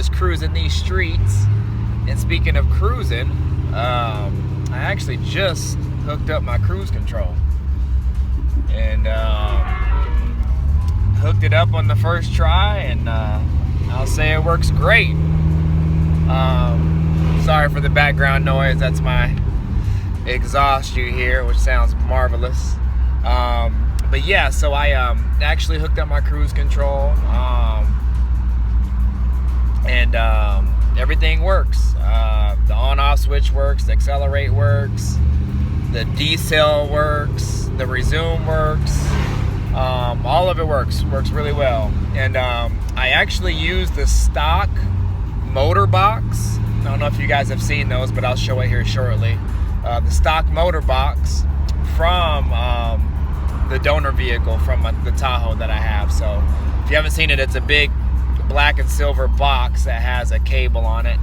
just cruising these streets. And speaking of cruising, I actually just hooked up my cruise control. And hooked it up on the first try, and I'll say it works great. Sorry for the background noise. That's my exhaust you hear, which sounds marvelous. But yeah, so I actually hooked up my cruise control, and everything works. The on-off switch works, the accelerate works, the decel works, the resume works. All of it works really well. And I actually use the stock motor box. I don't know if you guys have seen those, but I'll show it here shortly. The stock motor box from the donor vehicle from the Tahoe that I have. So if you haven't seen it, it's a big black and silver box that has a cable on it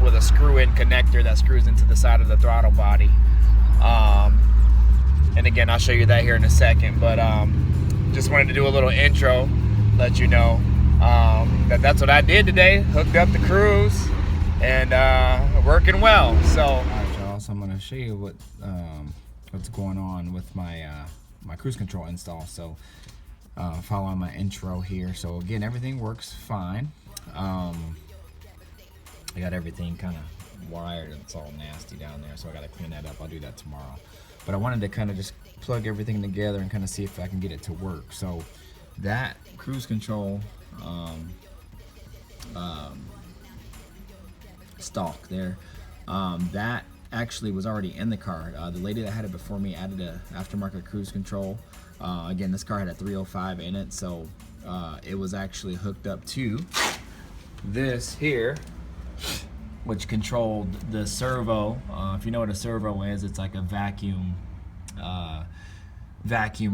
with a screw-in connector that screws into the side of the throttle body. And again, I'll show you that here in a second, but just wanted to do a little intro, let you know that's what I did today. Hooked up the cruise, and working well. So, all right, y'all. So I'm gonna show you what's going on with my my cruise control install. So, following my intro here. So again, everything works fine. I got everything kind of wired, and it's all nasty down there, so I got to clean that up. I'll do that tomorrow. But I wanted to kind of just plug everything together and kind of see if I can get it to work. So that cruise control stalk there, that actually was already in the car. The lady that had it before me added a aftermarket cruise control. Again, this car had a 305 in it, so it was actually hooked up to this here, which controlled the servo. If you know what a servo is, it's like a vacuum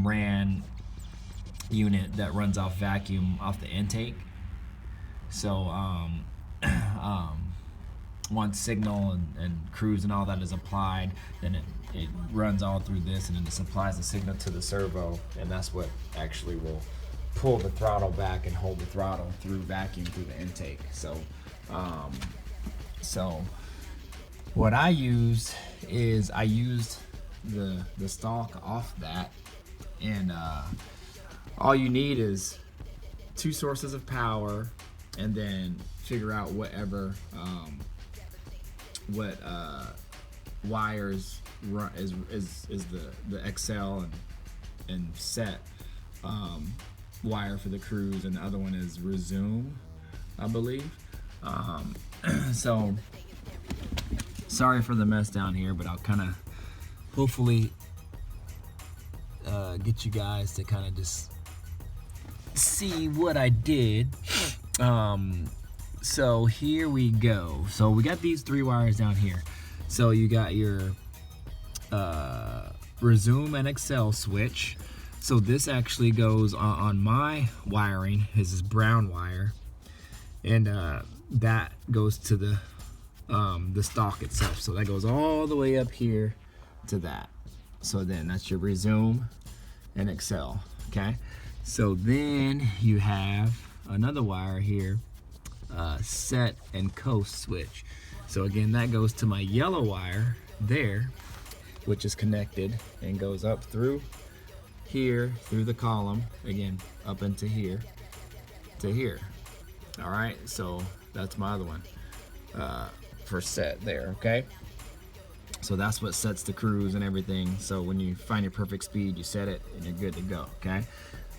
ran unit that runs off vacuum off the intake. So once signal and cruise and all that is applied, then it runs all through this, and then it supplies the signal to the servo, and that's what actually will pull the throttle back and hold the throttle through vacuum through the intake. So what I used is I used the stalk off that, and all you need is 2 sources of power, and then figure out whatever wires run is the XL and set wire for the cruise, and the other one is resume, I believe. So sorry for the mess down here, but I'll kind of hopefully get you guys to kind of just see what I did. So here we go. So we got these 3 wires down here. So you got your resume and Excel switch. So this actually goes on my wiring, is this brown wire, and that goes to the stock itself. So that goes all the way up here to that. So then that's your resume and Excel. Okay. So then you have another wire here, set and coast switch. So again, that goes to my yellow wire there, which is connected and goes up through here, through the column, again, up into here to here. All right, so that's my other one for set there, okay? So that's what sets the cruise and everything. So when you find your perfect speed, you set it and you're good to go, okay?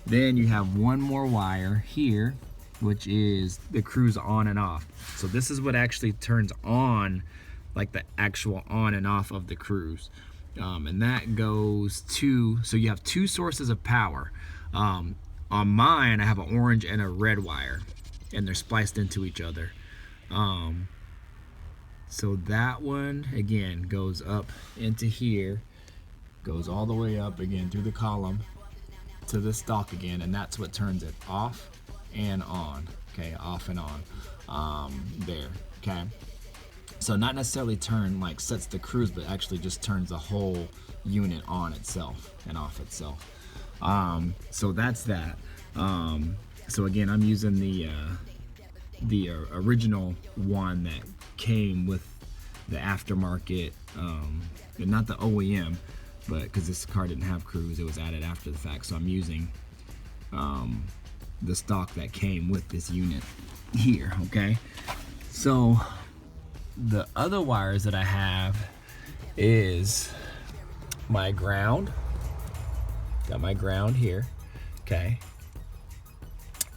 Then you have one more wire here, which is the cruise on and off. So this is what actually turns on, like the actual on and off of the cruise. And that goes to, so you have 2 sources of power. On mine, I have an orange and a red wire, and they're spliced into each other. So that one, again, goes up into here, goes all the way up again through the column to the stock again, and that's what turns it off and on. Okay, off and on there. Okay, so not necessarily turn like sets the cruise, but actually just turns the whole unit on itself and off itself. So that's that. So again, I'm using the original one that came with the aftermarket, not the OEM, but because this car didn't have cruise, it was added after the fact. So I'm using the stock that came with this unit here. Okay, so the other wires that I have is my ground. Got my ground here. Okay,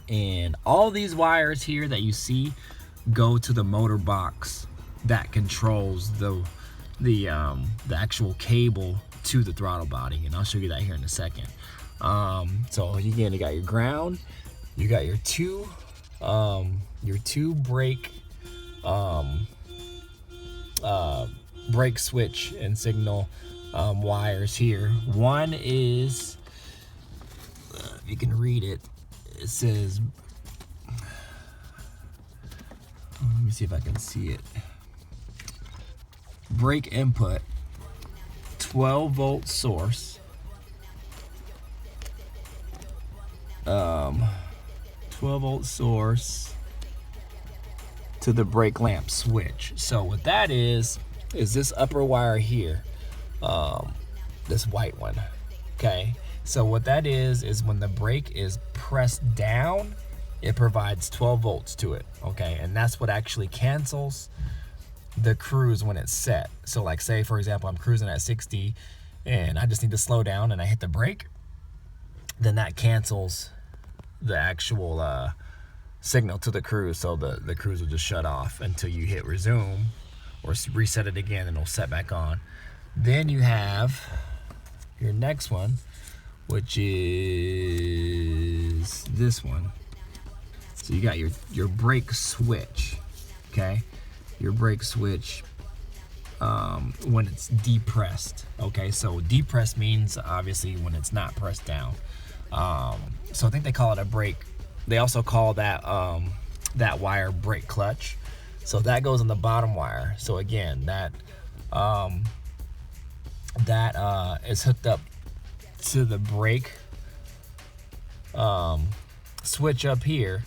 and all these wires here that you see go to the motor box that controls the actual cable to the throttle body, and I'll show you that here in a second. So again, you got your ground, you got your two brake brake switch and signal wires here. One is, if you can read it, it says, let me see if I can see it. Brake input, 12-volt source, 12-volt source to the brake lamp switch. So what that is this upper wire here, this white one. Okay, so what that is when the brake is pressed down, it provides 12 volts to it. Okay, and that's what actually cancels the cruise when it's set. So like, say for example, I'm cruising at 60 and I just need to slow down and I hit the brake, then that cancels the actual signal to the cruise. So the cruise will just shut off until you hit resume or reset it again, and it'll set back on. Then you have your next one, which is this one. So you got your brake switch. Okay, your brake switch when it's depressed. Okay, so depressed means obviously when it's not pressed down. So I think they call it a brake. They also call that that wire brake clutch. So that goes on the bottom wire. So again, that is hooked up to the brake switch up here,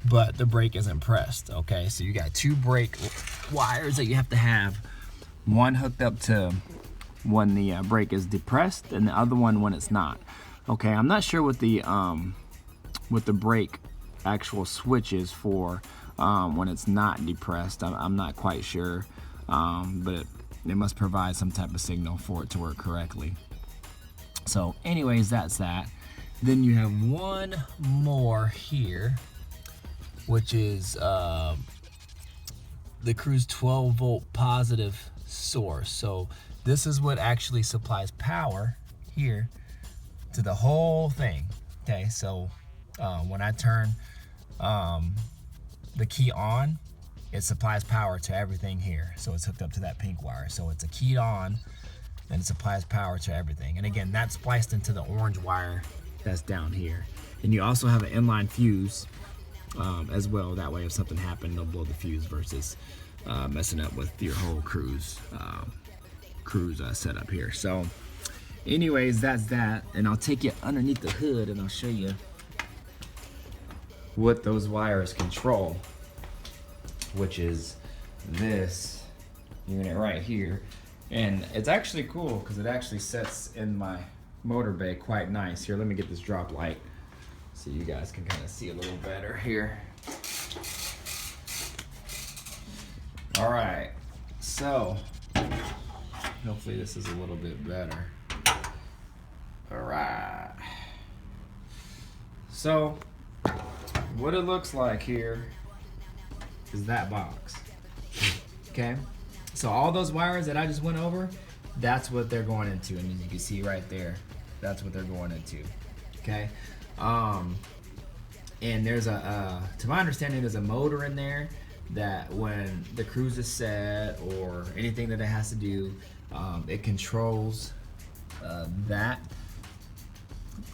but the brake isn't pressed. Okay, so you got two brake wires that you have to have. One hooked up to when the brake is depressed, and the other one when it's not. Okay, I'm not sure what the brake actual switch is for when it's not depressed. I'm not quite sure, but it must provide some type of signal for it to work correctly. So anyways, that's that. Then you have one more here, which is the cruise 12-volt positive source. So this is what actually supplies power here to the whole thing. Okay, so when I turn the key on, it supplies power to everything here. So it's hooked up to that pink wire. So it's a keyed on, and it supplies power to everything. And again, that's spliced into the orange wire that's down here. And you also have an inline fuse as well. That way, if something happened, it'll blow the fuse versus messing up with your whole cruise setup here. So anyways, that's that. And I'll take you underneath the hood and I'll show you what those wires control, which is this unit right here. And it's actually cool because it actually sets in my motor bay quite nice. Here, let me get this drop light so you guys can kind of see a little better here. All right, so hopefully this is a little bit better. All right, so what it looks like here is that box. Okay, so all those wires that I just went over, that's what they're going into, and as you can see right there, that's what they're going into. Okay, and there's to my understanding, there's a motor in there that when the cruise is set or anything that it has to do, it controls that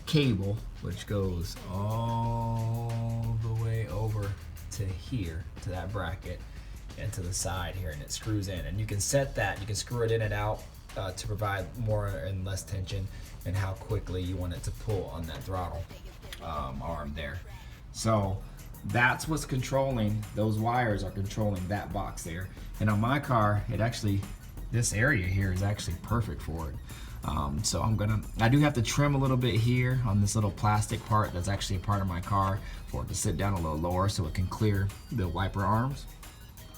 cable, which goes all the way over to here, to that bracket, and to the side here, and it screws in. And you can set that, you can screw it in and out to provide more and less tension, and how quickly you want it to pull on that throttle arm there. So that's what's controlling, those wires are controlling that box there. And on my car, it actually, this area here is actually perfect for it. So I do have to trim a little bit here on this little plastic part that's actually a part of my car for it to sit down a little lower so it can clear the wiper arms,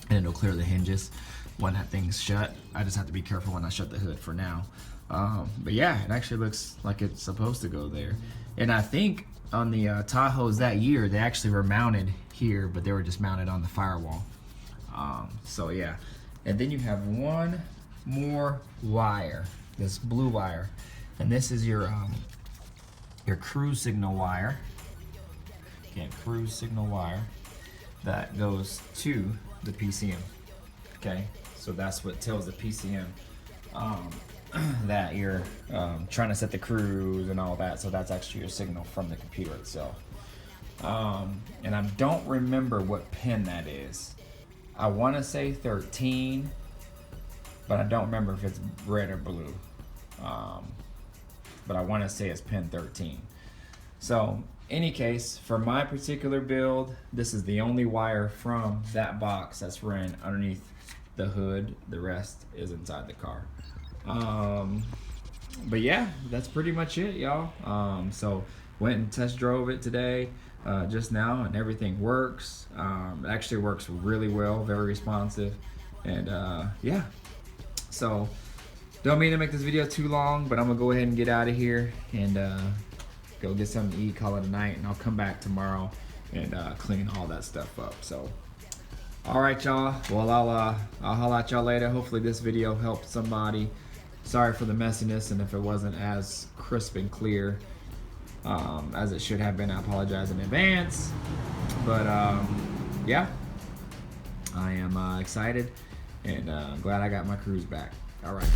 and it'll clear the hinges when that thing's shut. I just have to be careful when I shut the hood for now. But yeah, it actually looks like it's supposed to go there. And I think on the Tahoes that year, they actually were mounted here, but they were just mounted on the firewall. So yeah, and then you have one more wire, this blue wire, and this is your cruise signal wire. Okay, cruise signal wire that goes to the PCM. Okay, so that's what tells the PCM that you're trying to set the cruise and all that. So that's actually your signal from the computer itself. And I don't remember what pin that is. I want to say 13, but I don't remember if it's red or blue. But I want to say it's pin 13. So any case, for my particular build, this is the only wire from that box that's ran underneath the hood. The rest is inside the car. But yeah, that's pretty much it, y'all. So went and test drove it today, just now, and everything works. It actually works really well, very responsive, and yeah. So don't mean to make this video too long, but I'm gonna go ahead and get out of here and go get something to eat, call it a night, and I'll come back tomorrow and clean all that stuff up. So all right, y'all. Well, I'll holler at y'all later. Hopefully this video helped somebody. Sorry for the messiness, and if it wasn't as crisp and clear as it should have been, I apologize in advance. But yeah, I am excited and glad I got my cruise back. All right.